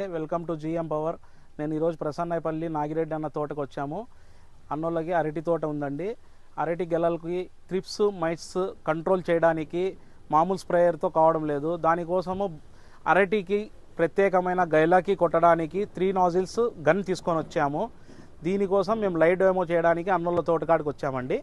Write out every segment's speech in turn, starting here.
Welcome to GM power. నేను ఈరోజు ప్రసన్నపల్లి నాగిరెడ్డి అన్న తోటకు వచ్చాము. అన్నోళ్ళకి అరటి తోట ఉందండి. అరటి గెలలకి త్రిప్స్ మైట్స్ కంట్రోల్ చేయడానికి మామూలు స్ప్రేయర్తో కావడం లేదు. దానికోసము అరటికి ప్రత్యేకమైన గైలాకి కొట్టడానికి 3 నాజిల్స్ గన్ తీసుకొని వచ్చాము. దీనికోసం మేము లైవ్ డెమో చేయడానికి అన్నోళ్ళ తోటకాడికి వచ్చామండి.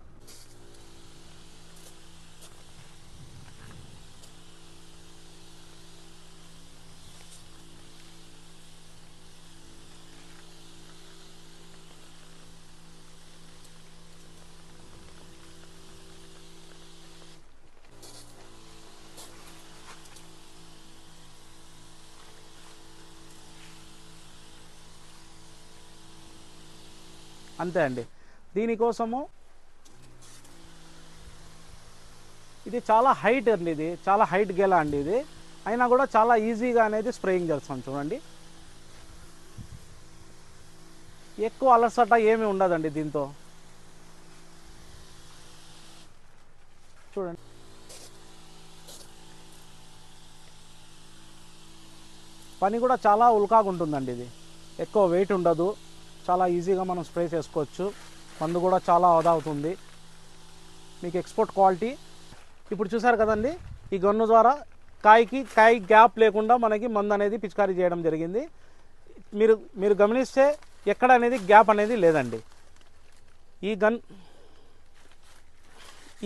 అంతే అండి. దీనికోసము ఇది చాలా హైట్ అండి, ఇది చాలా హైట్ గెల అండి. ఇది అయినా కూడా చాలా ఈజీగా అనేది స్ప్రేయింగ్ చేస్తాం. చూడండి, ఎక్కువ అలసట ఏమీ ఉండదండి దీంతో. చూడండి, పని కూడా చాలా ఉల్కాగా ఉంటుందండి. ఇది ఎక్కువ వెయిట్ ఉండదు, చాలా ఈజీగా మనం స్ప్రే చేసుకోవచ్చు. మందు కూడా చాలా ఆదా అవుతుంది. మీకు ఎక్స్పోర్ట్ క్వాలిటీ. ఇప్పుడు చూసారు కదండి, ఈ గన్ను ద్వారా కాయ గ్యాప్ లేకుండా మనకి మందు అనేది పిచికారీ చేయడం జరిగింది. మీరు గమనిస్తే ఎక్కడ అనేది గ్యాప్ అనేది లేదండి.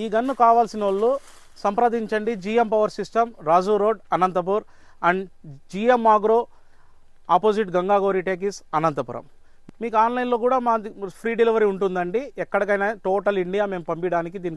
ఈ గన్ను కావాల్సిన వాళ్ళు సంప్రదించండి. GM power system, Raju road, Anantapur, and GM agro opposite Gangagowri talkies, Anantapuram. మీకు ఆన్లైన్లో కూడా మా ఫ్రీ డెలివరీ ఉంటుందండి. ఎక్కడికైనా టోటల్ ఇండియా మేము పంపించడానికి దీనికి